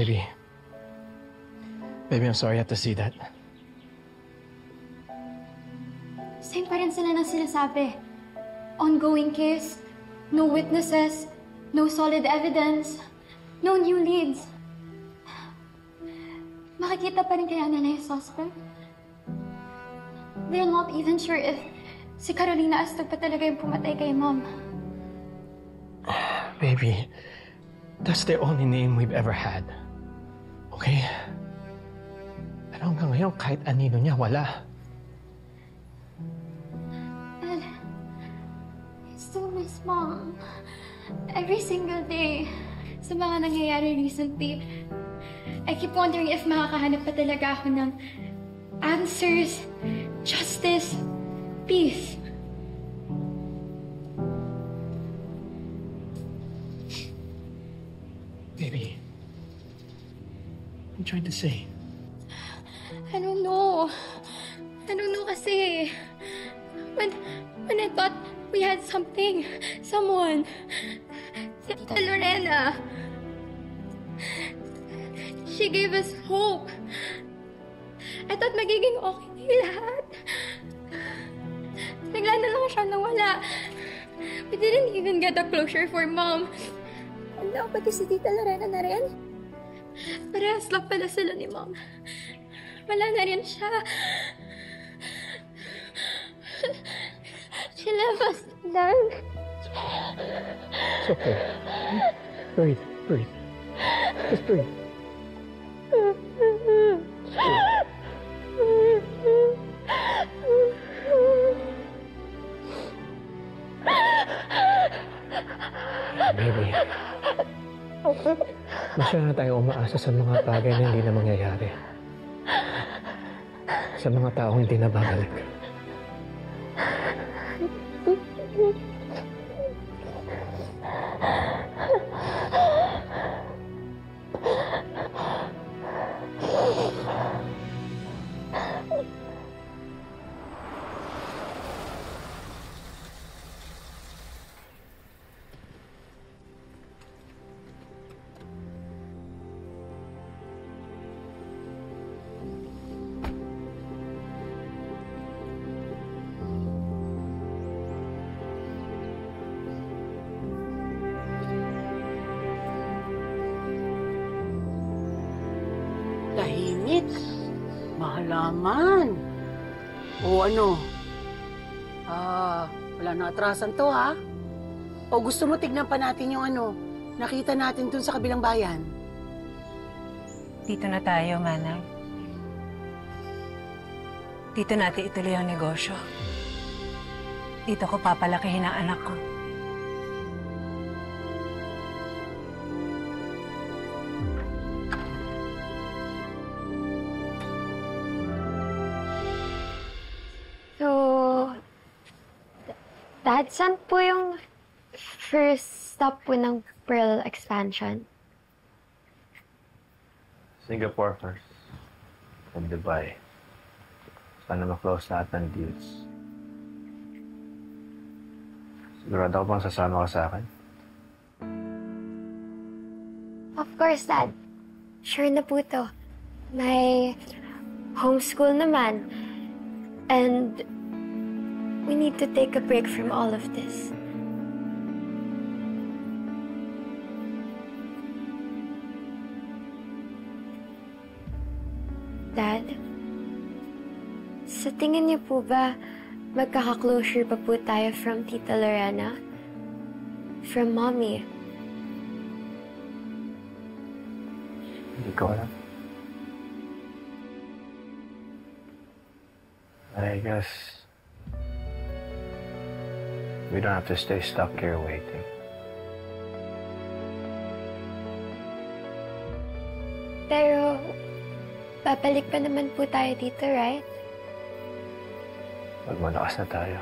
Baby. Baby, I'm sorry I have to see that. Same pa rin sila ng sinasabi. Ongoing case, no witnesses, no solid evidence, no new leads. Makikita pa rin kaya nila yung suspect? They're not even sure if si Carolina Astog pa talaga yung pumatay kay Mom. Baby, that's the only name we've ever had. Okay? Pero hanggang ngayon, kahit anino niya, wala. And I still miss Mom. Every single day. Sa mga nangyayari recently, I keep wondering if makakahanap pa talaga ako ng answers, justice, peace. Baby, what are you trying to say? I don't know. I don't know kasi. When I thought we had something, someone, si Tita Lorena, she gave us hope. I thought magiging okay na yung lahat. Bigla na lang siya nawala. We didn't even get a closure for Mom. Ano, pati si Tita Lorena na rin? Parehas lang pala sila ni Mom. Wala na rin siya. She left us alone. It's okay. Breathe, breathe. Just breathe. Baby, masyado na tayo umaasa sa mga bagay na hindi na mangyayari. Sa mga taong hindi na babalik. Tahimik. Mahalaman. O ano? Wala na atrasan to, ha? O gusto mo tignan pa natin yung ano, nakita natin dun sa kabilang bayan? Dito na tayo, Manang. Dito natin ituloy ang negosyo. Dito ko papalakihin ang anak ko. So, Dad, saan po yung first stop po ng Pearl expansion? Singapore first. And Dubai. Sana ma-close lahat ng deals. Sigurado ko bang sasama ka sa akin? Of course, Dad. Sure na po to. May homeschool naman. And we need to take a break from all of this. Dad, sa tingin niyo po ba magkaka-closure pa po tayo from Tita Lorena? From Mommy? Hindi ko alam. I guess we don't have to stay stuck here waiting. Pero, babalik pa naman po tayo dito, right? Pag malakas na tayo.